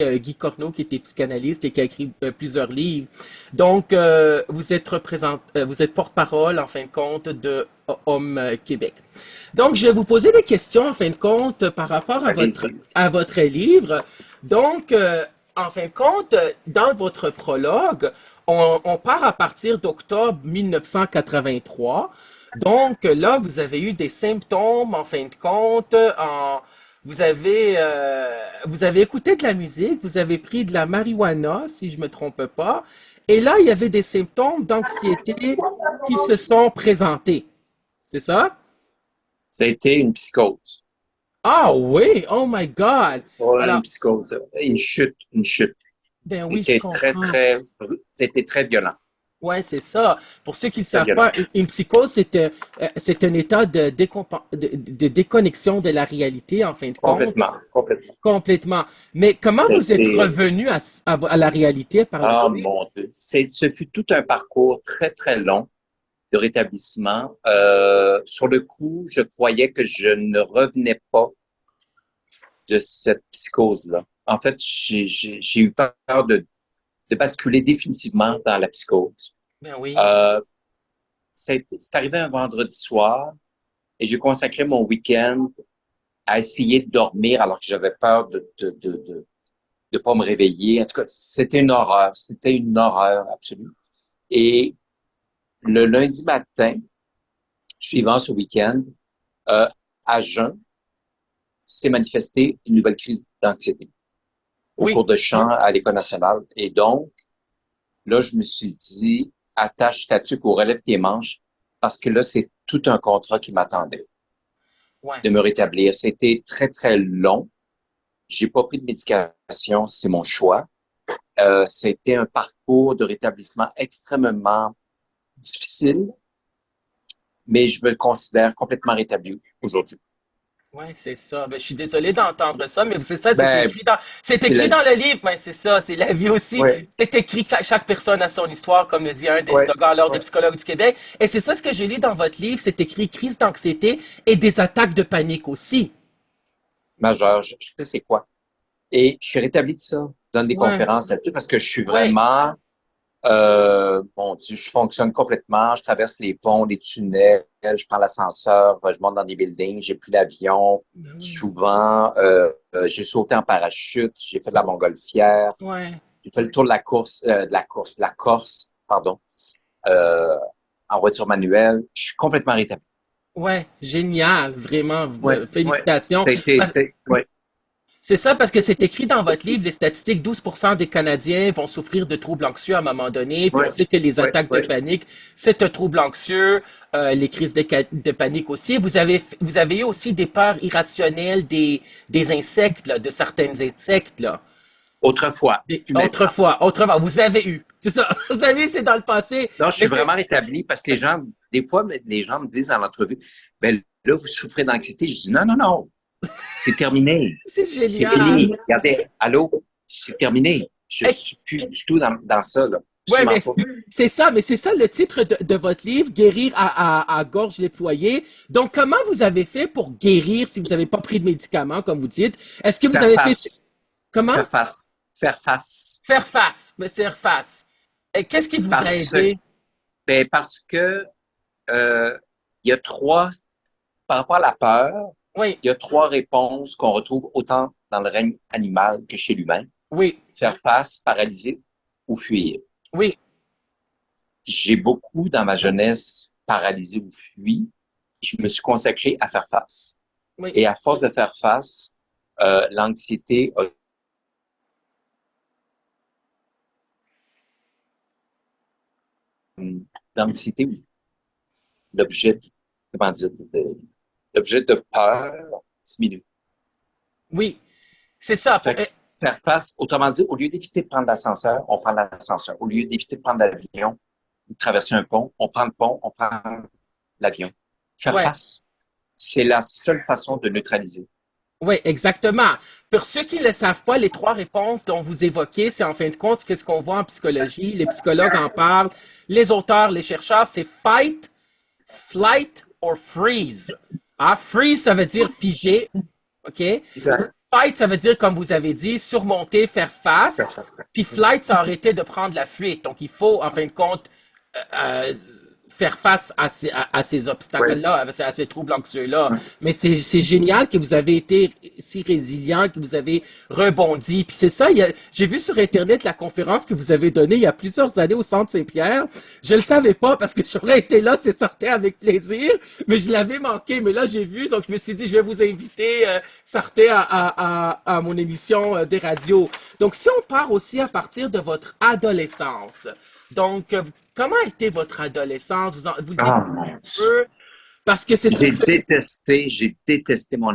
Guy Corneau, qui était psychanalyste et qui a écrit plusieurs livres. Donc, vous êtes porte-parole, en fin de compte, de Homme Québec. Donc, je vais vous poser des questions, en fin de compte, par rapport Allez-y. à votre livre. Donc, en fin de compte, dans votre prologue, on part à partir d'octobre 1983. Donc, là, vous avez eu des symptômes, en fin de compte, vous avez écouté de la musique, vous avez pris de la marijuana, si je me trompe pas, et là, il y avait des symptômes d'anxiété qui se sont présentés. C'est ça? Ça a été une psychose. Ah oui, oh my God. Ouais, une Alors, psychose. Une chute, une chute. ben oui, je C'était très, comprends. très, c'était très violent. Ouais, c'est ça. Pour ceux qui ne le Très savent violent. pas, une psychose, c'est un état de déconnexion de la réalité, en fin de compte, Complètement, complètement. complètement. Mais comment vous êtes C'était, revenu à la réalité par la ah suite? mon Dieu, ce fut tout un parcours très, très long de rétablissement. Sur le coup, je croyais que je ne revenais pas de cette psychose-là. En fait, j'ai eu peur de basculer définitivement dans la psychose. Ben oui. Euh, c'est arrivé un vendredi soir et j'ai consacré mon week-end à essayer de dormir alors que j'avais peur de pas me réveiller. En tout cas, c'était une horreur. C'était une horreur absolue. Et le lundi matin, suivant ce week-end, euh, à jeun, s'est manifestée une nouvelle crise d'anxiété au Oui. cours de chant à l'École nationale. Et donc, là, je me suis dit, attache ta tuque ou relève tes manches parce que là, c'est tout un contrat qui m'attendait Ouais. de me rétablir. C'était très, très long. J'ai pas pris de médication, c'est mon choix. C'était un parcours de rétablissement extrêmement difficile, mais je me considère complètement rétabli aujourd'hui. Ouais, c'est ça. Ben, je suis désolé d'entendre ça, mais c'est ça, Ben, c'est c'est écrit la dans vie. le livre. Ben, c'est ça, c'est la vie aussi. Ouais, C'est écrit que chaque personne a son histoire, comme le dit un des ouais, slogans lors des ouais. psychologues du Québec. Et c'est ça ce que j'ai lu dans votre livre. C'est écrit crise d'anxiété et des attaques de panique aussi. Majeur, je sais c'est quoi. Et je suis rétabli de ça. Je donne des Ouais, conférences là-dessus parce que je suis ouais. vraiment, bon Dieu, je fonctionne complètement. Je traverse les ponts, les tunnels, je prends l'ascenseur, je monte dans des buildings, j'ai pris l'avion. Ben oui. Souvent, j'ai sauté en parachute, j'ai fait de la montgolfière, Ouais. j'ai fait le tour de la Corse, pardon, euh, en voiture manuelle. Je suis complètement rétabli. Ouais. Génial. Vraiment. Ouais, ouais. Félicitations. Ouais. C'est ça parce que c'est écrit dans votre livre, les statistiques, 12% des Canadiens vont souffrir de troubles anxieux à un moment donné, puis on Ouais, sait que les ouais, attaques de ouais. panique, c'est un trouble anxieux, les crises de panique aussi. Vous avez eu aussi des peurs irrationnelles des insectes, là, de certains insectes, là. Autrefois, plus maintenant. Autrement, vous avez eu. C'est ça. Vous avez, c'est dans le passé. Non, je Mais suis c'est, vraiment rétabli parce que les gens, des fois, les gens me disent dans l'entrevue, ben là, vous souffrez d'anxiété. Je dis non, non, non, c'est terminé. c'est C'est fini. génial. Regardez, allô, c'est terminé. Je suis plus du tout dans ça, là. Ouais, Absolument mais pas. c'est ça le titre de votre livre, Guérir à gorge déployée. Donc, comment vous avez fait pour guérir si vous n'avez pas pris de médicaments, comme vous dites? Est-ce que vous Faire avez fait face. comment? Faire face. Faire face. Faire face, mais faire face. Et qu'est-ce qui vous a Parce, aidé? parce que il y a par rapport à la peur, Oui, il y a trois réponses qu'on retrouve autant dans le règne animal que chez l'humain. oui, Faire face, paralyser ou fuir. oui, J'ai beaucoup, dans ma jeunesse, paralysé ou fui. Je me suis consacré à faire face. oui. Et à force de faire face, l'anxiété a l'anxiété, oui. L'objet, comment dire, l'objet de peur diminue. Oui, c'est ça. Fait que faire face, autrement dit, au lieu d'éviter de prendre l'ascenseur, on prend l'ascenseur. Au lieu d'éviter de prendre l'avion ou de traverser un pont, on prend le pont, on prend l'avion. Faire ouais. face, c'est la seule façon de neutraliser. Oui, exactement. Pour ceux qui ne le savent pas, les trois réponses dont vous évoquez, c'est en fin de compte ce qu'on voit en psychologie. Les psychologues en parlent, les auteurs, les chercheurs, c'est fight, flight or freeze. Ah, freeze, ça veut dire figé, OK? Exact. Fight, ça veut dire, comme vous avez dit, surmonter, faire face. Puis flight, ça aurait été de prendre la fuite. Donc, il faut, en fin de compte, euh, faire face à ces Oui. obstacles-là, à ces troubles anxieux-là. Mais c'est génial que vous avez été si résilient, que vous avez rebondi. Puis c'est ça, j'ai vu sur Internet la conférence que vous avez donnée il y a plusieurs années au Centre Saint-Pierre. Je le savais pas parce que j'aurais été là, c'est certain, avec plaisir, mais je l'avais manqué. Mais là, j'ai vu, donc je me suis dit, je vais vous inviter, Sarté, à mon émission des radios. Donc, si on part aussi à partir de votre adolescence, donc, comment a été votre adolescence? Vous le Ah, décrivez mon un Dieu. peu? Parce que c'est sûr que J'ai détesté mon